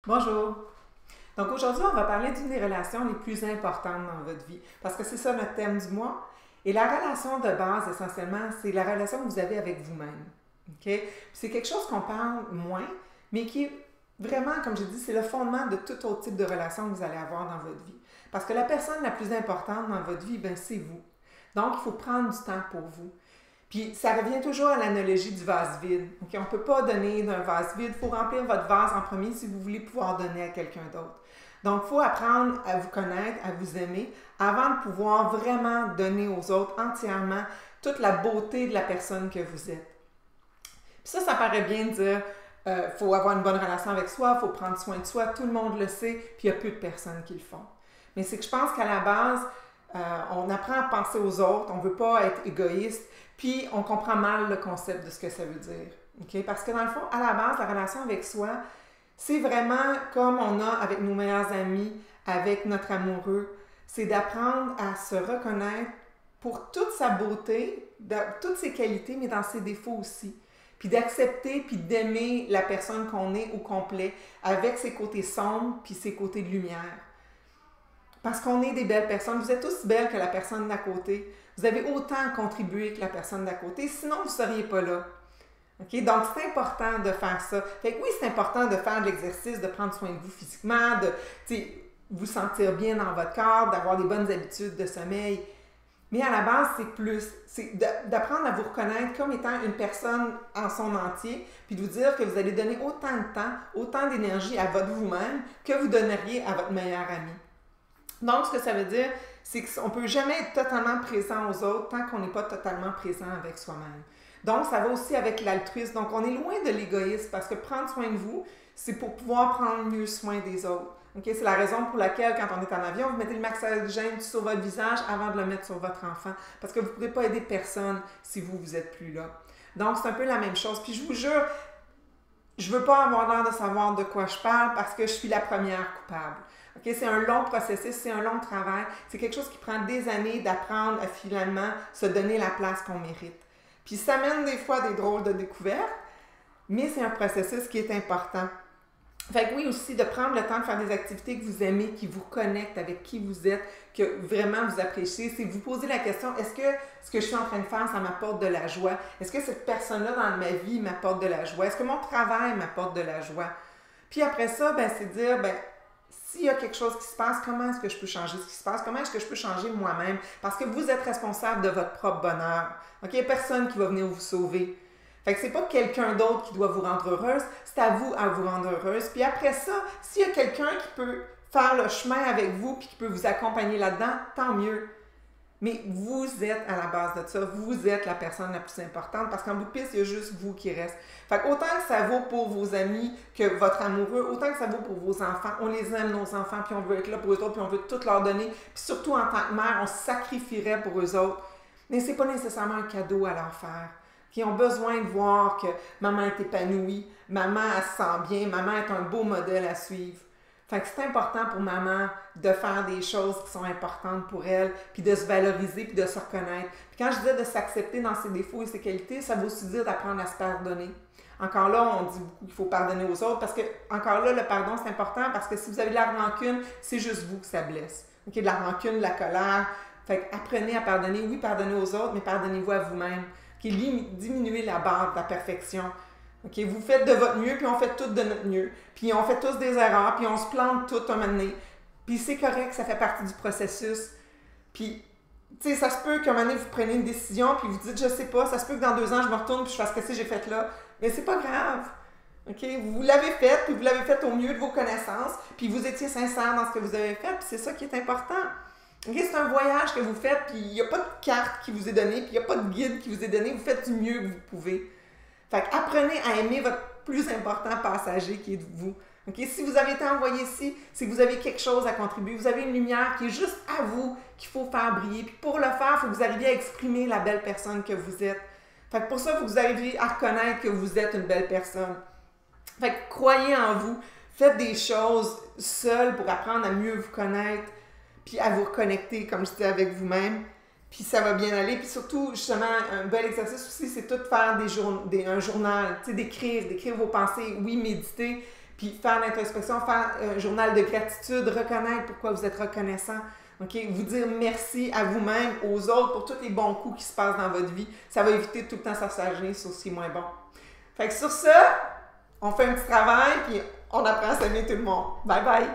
Bonjour! Donc aujourd'hui, on va parler d'une des relations les plus importantes dans votre vie, parce que c'est ça notre thème du mois. Et la relation de base, essentiellement, c'est la relation que vous avez avec vous-même. OK? C'est quelque chose qu'on parle moins, mais qui est vraiment, comme j'ai dit, c'est le fondement de tout autre type de relation que vous allez avoir dans votre vie. Parce que la personne la plus importante dans votre vie, ben, c'est vous. Donc, il faut prendre du temps pour vous. Puis ça revient toujours à l'analogie du vase vide. Okay? On ne peut pas donner d'un vase vide. Il faut remplir votre vase en premier si vous voulez pouvoir donner à quelqu'un d'autre. Donc, il faut apprendre à vous connaître, à vous aimer, avant de pouvoir vraiment donner aux autres entièrement toute la beauté de la personne que vous êtes. Puis ça paraît bien de dire, faut avoir une bonne relation avec soi, il faut prendre soin de soi, tout le monde le sait, puis il y a peu de personnes qui le font. Mais c'est que je pense qu'à la base, on apprend à penser aux autres, on ne veut pas être égoïste, puis on comprend mal le concept de ce que ça veut dire. Okay? Parce que dans le fond, à la base, la relation avec soi, c'est vraiment comme on a avec nos meilleurs amis, avec notre amoureux. C'est d'apprendre à se reconnaître pour toute sa beauté, toutes ses qualités, mais dans ses défauts aussi. Puis d'accepter, puis d'aimer la personne qu'on est au complet, avec ses côtés sombres, puis ses côtés de lumière. Parce qu'on est des belles personnes. Vous êtes aussi belles que la personne d'à côté. Vous avez autant contribué que la personne d'à côté, sinon vous ne seriez pas là. Okay? Donc, c'est important de faire ça. Fait que oui, c'est important de faire de l'exercice, de prendre soin de vous physiquement, de vous sentir bien dans votre corps, d'avoir des bonnes habitudes de sommeil. Mais à la base, c'est plus. C'est d'apprendre à vous reconnaître comme étant une personne en son entier, puis de vous dire que vous allez donner autant de temps, autant d'énergie à votre vous-même que vous donneriez à votre meilleur ami. Donc, ce que ça veut dire, c'est qu'on ne peut jamais être totalement présent aux autres tant qu'on n'est pas totalement présent avec soi-même. Donc, ça va aussi avec l'altruisme. Donc, on est loin de l'égoïsme parce que prendre soin de vous, c'est pour pouvoir prendre mieux soin des autres. Okay? C'est la raison pour laquelle, quand on est en avion, vous mettez le maxagène sur votre visage avant de le mettre sur votre enfant. Parce que vous ne pouvez pas aider personne si vous n'êtes plus là. Donc, c'est un peu la même chose. Puis, je vous jure, je ne veux pas avoir l'air de savoir de quoi je parle parce que je suis la première coupable. Okay? C'est un long processus, c'est un long travail. C'est quelque chose qui prend des années d'apprendre à finalement se donner la place qu'on mérite. Puis ça mène des fois des drôles de découvertes, mais c'est un processus qui est important. Fait que oui, aussi, de prendre le temps de faire des activités que vous aimez, qui vous connectent avec qui vous êtes, que vraiment vous appréciez, c'est vous poser la question, est-ce que ce que je suis en train de faire, ça m'apporte de la joie? Est-ce que cette personne-là dans ma vie m'apporte de la joie? Est-ce que mon travail m'apporte de la joie? Puis après ça, ben, c'est dire, ben, s'il y a quelque chose qui se passe, comment est-ce que je peux changer ce qui se passe? Comment est-ce que je peux changer moi-même? Parce que vous êtes responsable de votre propre bonheur. Okay? Il n'y a personne qui va venir vous sauver. Fait que c'est pas quelqu'un d'autre qui doit vous rendre heureuse, c'est à vous vous rendre heureuse. Puis après ça, s'il y a quelqu'un qui peut faire le chemin avec vous puis qui peut vous accompagner là-dedans, tant mieux. Mais vous êtes à la base de ça, vous êtes la personne la plus importante parce qu'en bout de piste, il y a juste vous qui reste. Fait que autant que ça vaut pour vos amis que votre amoureux, autant que ça vaut pour vos enfants. On les aime, nos enfants, puis on veut être là pour eux autres, puis on veut tout leur donner. Puis surtout en tant que mère, on se sacrifierait pour eux autres. Mais c'est pas nécessairement un cadeau à leur faire. Qui ont besoin de voir que maman est épanouie, maman elle se sent bien, maman est un beau modèle à suivre. Fait que c'est important pour maman de faire des choses qui sont importantes pour elle, puis de se valoriser, puis de se reconnaître. Puis quand je disais de s'accepter dans ses défauts et ses qualités, ça veut aussi dire d'apprendre à se pardonner. Encore là, on dit beaucoup qu'il faut pardonner aux autres, parce que, encore là, le pardon, c'est important, parce que si vous avez de la rancune, c'est juste vous que ça blesse. Okay? De la rancune, de la colère. Fait que apprenez à pardonner. Oui, pardonnez aux autres, mais pardonnez-vous à vous-même. Okay? Diminuez la barre de la perfection. Okay? Vous faites de votre mieux, puis on fait tout de notre mieux. Puis on fait tous des erreurs, puis on se plante tout un moment donné. Puis c'est correct, ça fait partie du processus. Puis, tu sais, ça se peut qu'un moment donné, vous preniez une décision, puis vous dites, je sais pas, ça se peut que dans 2 ans, je me retourne, puis je fasse ce que j'ai fait là. Mais c'est pas grave. Okay? Vous l'avez fait, puis vous l'avez fait au mieux de vos connaissances, puis vous étiez sincère dans ce que vous avez fait, puis c'est ça qui est important. Okay? C'est un voyage que vous faites, puis il n'y a pas de carte qui vous est donnée, puis il n'y a pas de guide qui vous est donné, vous faites du mieux que vous pouvez. Fait qu'apprenez à aimer votre plus important passager qui est vous. Okay? Si vous avez été envoyé ici, c'est que vous avez quelque chose à contribuer. Vous avez une lumière qui est juste à vous, qu'il faut faire briller. Puis pour le faire, il faut que vous arriviez à exprimer la belle personne que vous êtes. Fait que pour ça, il faut que vous arriviez à reconnaître que vous êtes une belle personne. Fait que croyez en vous. Faites des choses seules pour apprendre à mieux vous connaître, puis à vous reconnecter, comme je disais, avec vous-même. Puis ça va bien aller. Puis surtout, justement, un bel exercice aussi, c'est tout faire un journal, tu sais, d'écrire vos pensées, oui, méditer, Puis faire l'introspection, faire un journal de gratitude, reconnaître pourquoi vous êtes reconnaissant. OK? Vous dire merci à vous-même, aux autres, pour tous les bons coups qui se passent dans votre vie. Ça va éviter de tout le temps s'assaginer sur ce qui est moins bon. Fait que sur ça, on fait un petit travail, puis on apprend à s'aimer tout le monde. Bye bye!